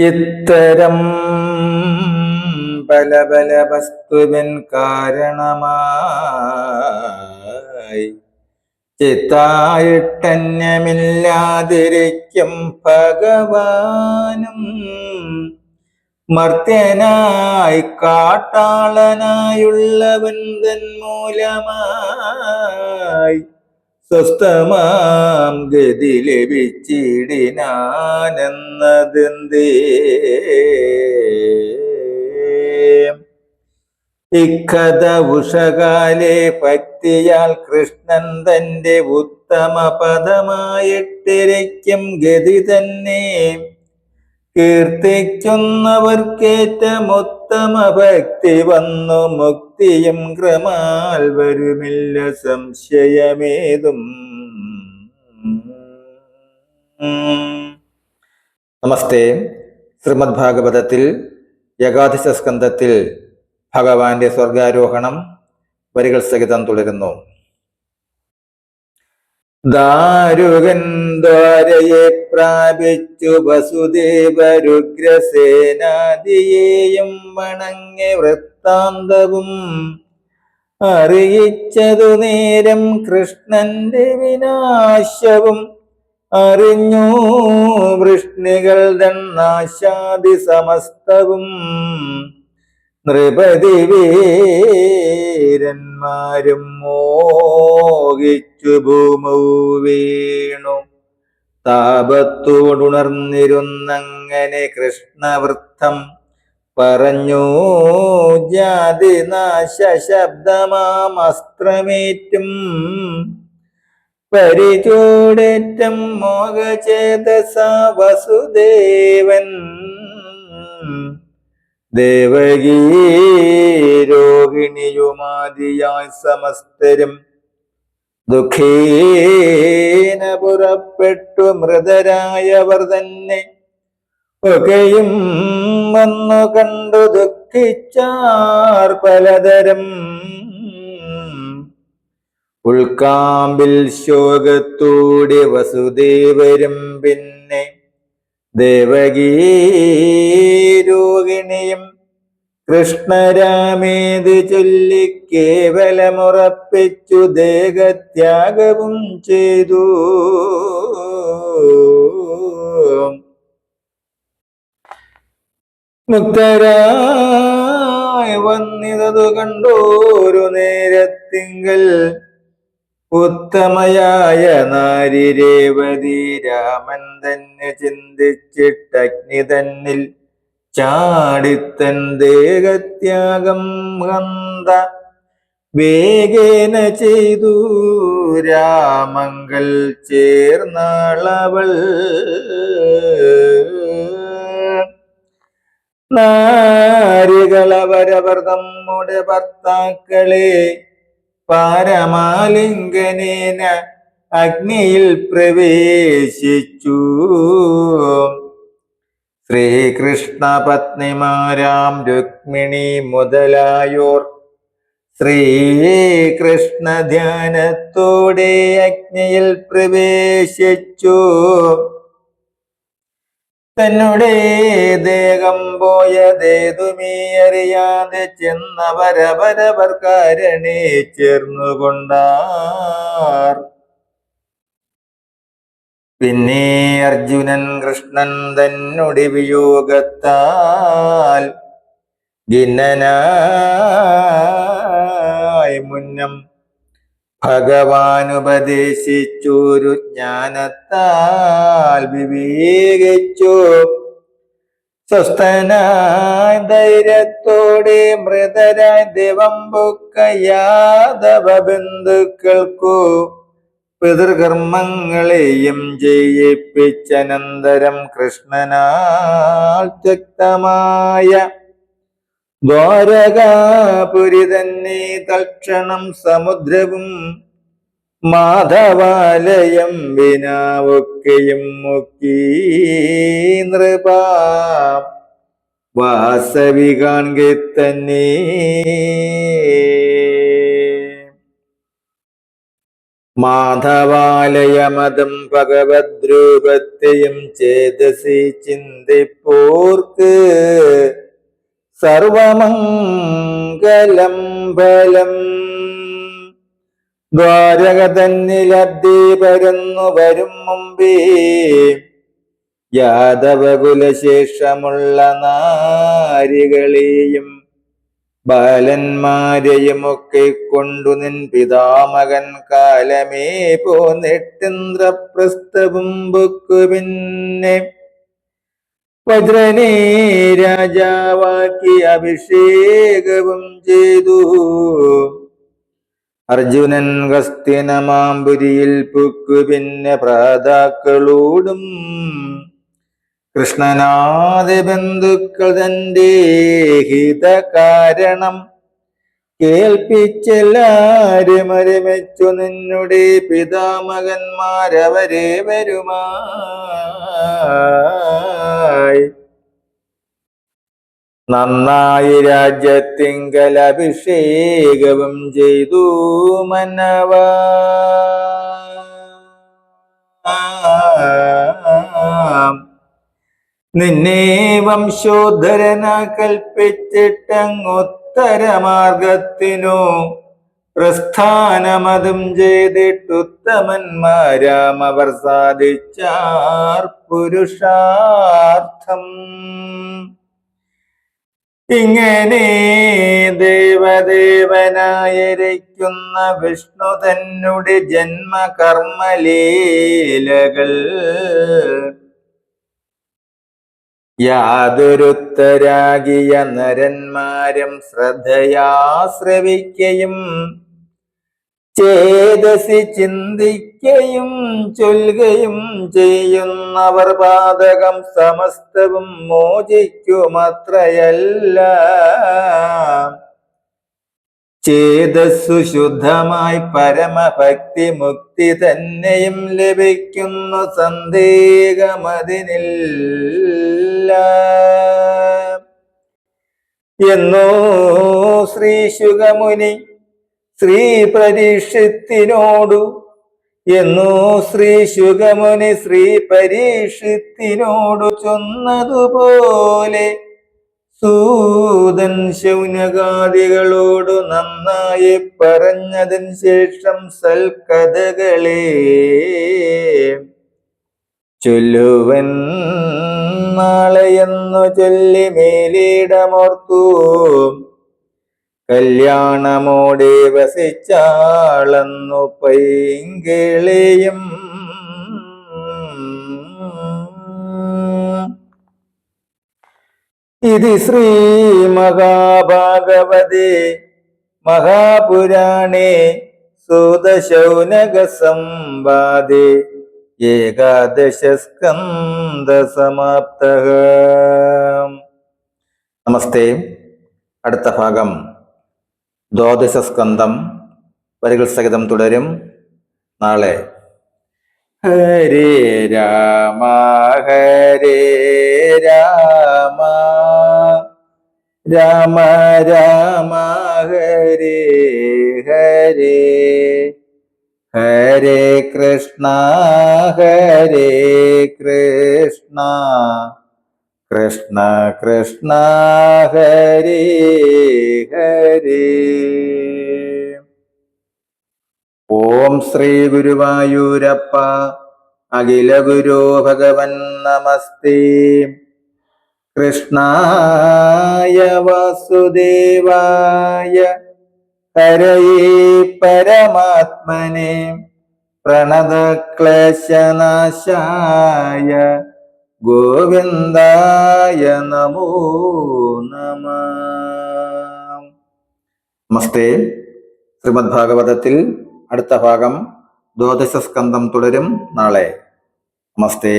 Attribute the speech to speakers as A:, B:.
A: ഇത്തരം പല പല വസ്തുവിൻ കാരണമായി ചിത്തായിട്ടന്യമില്ലാതിരിക്കും ഭഗവാനും മർത്യനായി കാട്ടാളനായുള്ളവൻ തന്മൂലമായി സ്വസ്ഥമാം ഗതി ലഭിച്ചിടിനാനെന്നതെന്തേ? ഇക്കഥ ഉഷകാലെ ഭക്തിയാൽ കൃഷ്ണൻ തന്റെ ഉത്തമ പദമായിട്ടിരിക്കും ഗതി തന്നെ കീർത്തിക്കുന്നവർക്കേറ്റമുത്തമ ഭക്തി വന്നു മുക്തിയും ക്രമാൽ വരുമില്ല സംശയമേതും. നമസ്തേ. ശ്രീമദ് ഭാഗവതത്തിൽ ഏകാദശ സ്കന്ധത്തിൽ ഭഗവാന്റെ സ്വർഗാരോഹണം വരികൾ സഹിതം തുടരുന്നു. ദാരുകൻ ദ്വാരയെ പ്രാപിച്ചു വസുദേവരുഗ്രസേനാദിയേയും വണങ്ങി വൃത്താന്തവും അറിയിച്ചതു നേരം കൃഷ്ണന്റെ വിനാശവും അറിഞ്ഞു വൃഷ്ണികൾ നാശാദി സമസ്തവും. നൃപതി വീരന്മാരും മോഹിച്ചു ഭൂമൗ വീണു താപത്തോടുണർന്നിരുന്നങ്ങനെ കൃഷ്ണവൃത്തം പറഞ്ഞു ജാതിനാശ ശബ്ദമാമസ്ത്രമേറ്റും പരിചൂടേറ്റം മോഹചേതസ വസുദേവൻ ദേവകീ രോഹിണിയുമാദിയായി സമസ്തരും ദുഃഖേന പുറപ്പെട്ടു മൃതരായവർ തന്നെ ഒക്കെയും വന്നു കണ്ടു ദുഃഖിച്ചാർ പലതരം. ഉൾക്കാമ്പിൽ ശോകത്തോടെ വസുദേവരും പിന്നെ ദേവകീ രോഹിണിയും കൃഷ്ണരാമേത് ചൊല്ലി കേവലമുറപ്പിച്ചു ദേഹത്യാഗവും ചെയ്തു. മുക്തരായി വന്നിതതു കണ്ടോരു നേരത്തിങ്കൽ ഉത്തമയായ നാരി രേവതി രാമൻ തന്നെ ചിന്തിച്ചിട്ടഗ്നി തന്നിൽ ചാടിത്തൻ ദേഹത്യാഗം ഹന്ത വേഗേന ചെയ്തു. രാമങ്കൽ ചേർന്നാളവൾ നാരികളവരവർ നമ്മുടെ ഭർത്താക്കളെ പാരമാലിംഗനേന അഗ്നിയിൽ പ്രവേശിച്ചു. ശ്രീകൃഷ്ണ പത്നിമാരാം രുക്മിണി മുതലായോർ ശ്രീകൃഷ്ണ ധ്യാനത്തോടെ അഗ്നിയിൽ പ്രവേശിച്ചു. തന്നുടെ ദേഹം പോയതേതുമീ അറിയാതെ ചെന്നവരവരവർ കാരണേ ചേർന്നുകൊണ്ടാർ. പിന്നെ അർജുനൻ കൃഷ്ണൻ തന്നുടെ വിയോഗത്താൽ ഖിന്നനായി മുന്നം ഭഗവാനുപദേശിച്ചൊരു ജ്ഞാനത്താൽ വിവേകിച്ചു. സ്വസ്ഥനായി ധൈര്യത്തോടെ മൃതരായി ദിവംബുക്ക യാദവ ബന്ധുക്കൾക്കു പിതൃകർമ്മങ്ങളെയും ചെയ്യിപ്പിച്ചനന്തരം കൃഷ്ണനാൽ ത്യക്തമായ ദ്വാരകാപുരി തന്നെ തൽക്ഷണം സമുദ്രവും മാധവാലയം വിനാവൊക്കെയും മുക്കി നൃപ വാസവി കാൺകെ തന്നെ. മാധവാലയമതം ഭഗവദ്രൂപത്തെയും ചേതസി ചിന്തിപ്പോർക്ക് സർവമംഗലം ഫലം. ദ്വാരക തന്നിലബ്ധി പരന്നു വരും മുമ്പേ യാദവകുലശേഷമുള്ള നാരികളെയും ബാലന്മാരെയുമൊക്കെ കൊണ്ടു നിൻ പിതാമകൻ കാലമേ പോന്നിട്ടിന്ദ്രപ്രസ്ഥവും ബുക്കു. പിന്നെ വജ്രനെ രാജാവാക്കി അഭിഷേകവും ചെയ്തു. അർജുനൻ ഹസ്തിനമാമ്പുരിയിൽ പുക്കു. പിന്നെ പ്രാതാക്കളോടും കൃഷ്ണനാദ ബന്ധുക്കൾ തന്റെ ഹിത കാരണം കേൾപ്പിച്ചെല്ലാരും അരമിച്ചു. നിന്നുടെ പിതാമകന്മാരവരെ വരുമായി നന്നായി രാജ്യത്തിങ്കൽ അഭിഷേകവും ചെയ്തു മനവ. നിന്നെ വംശോദ്ധരന കൽപ്പിച്ചിട്ടങ്ങുത്തരമാർഗത്തിനു പ്രസ്ഥാനമതും ചെയ്തിട്ടുത്തമന്മാരാം അവർ സാധിച്ചാർ പുരുഷാർത്ഥം. ഇങ്ങനെ ദേവദേവനായിരിക്കുന്ന വിഷ്ണു തന്നെ ജന്മകർമ്മലീലകൾ യാതൊരുത്തരാകിയ നരന്മാരും ശ്രദ്ധയാ ശ്രവിക്കയും ചേതസി ചിന്തിക്കയും ചൊല്ലുകയും ചെയ്യുന്നവർ പാതകം സമസ്തവും മോചിക്കുമത്രയല്ല. ചേതസ്സു ശുദ്ധമായി പരമഭക്തി മുക്തി തന്നെയും ലഭിക്കുന്നു, സന്ദേഹമതിനില്ല എന്നോ ശ്രീ ശുഗമുനി ശ്രീ പരീക്ഷത്തിനോടു ശ്രീ പരീക്ഷത്തിനോടു ചൊന്നതുപോലെ സൂതൻ ശൗനകാദികളോടു നന്നായി പറഞ്ഞതിന് ശേഷം സൽക്കഥകളെ ചൊല്ലുവൻ നാളെയെന്നു ചൊല്ലി മേലിടമോർത്തു കല്യാണമോടെ വസിച്ചാളെന്നു പൈങ്കിളിയും. ഇത് ശ്രീ മഹാഭാഗവതേ മഹാപുരാണേ സൂതശൗനക സംവാദേ ഏകാദശ സ്കന്ധ സമാപ്തഃ. നമസ്തേ. അടുത്ത ഭാഗം ദ്വാദശ സ്കന്ധം വരികൾ സഹിതം തുടരും നാളെ. ഹരേ രാമ ഹരേ രാമ രാമ രാമ ഹരേ ഹരേ ഹരേ കൃഷ്ണ കൃഷ്ണ കൃഷ്ണ ഹരേ ഹരേ. ഓം ശ്രീ ഗുരുവായൂരപ്പ അഖില ഗുരു ഭഗവൻ നമസ്തേ. കൃഷ്ണായ വാസുദേവായ ഹരയേ പരമാത്മനെ പ്രണതക്ലേശനാശായ ഗോവിന്ദായ നമോ നമഃ. നമസ്തേ. ശ്രീമദ് ഭാഗവതത്തിൽ അടുത്ത ഭാഗം ദ്വാദശ സ്കന്ധം തുടരും നാളെ. നമസ്തേ.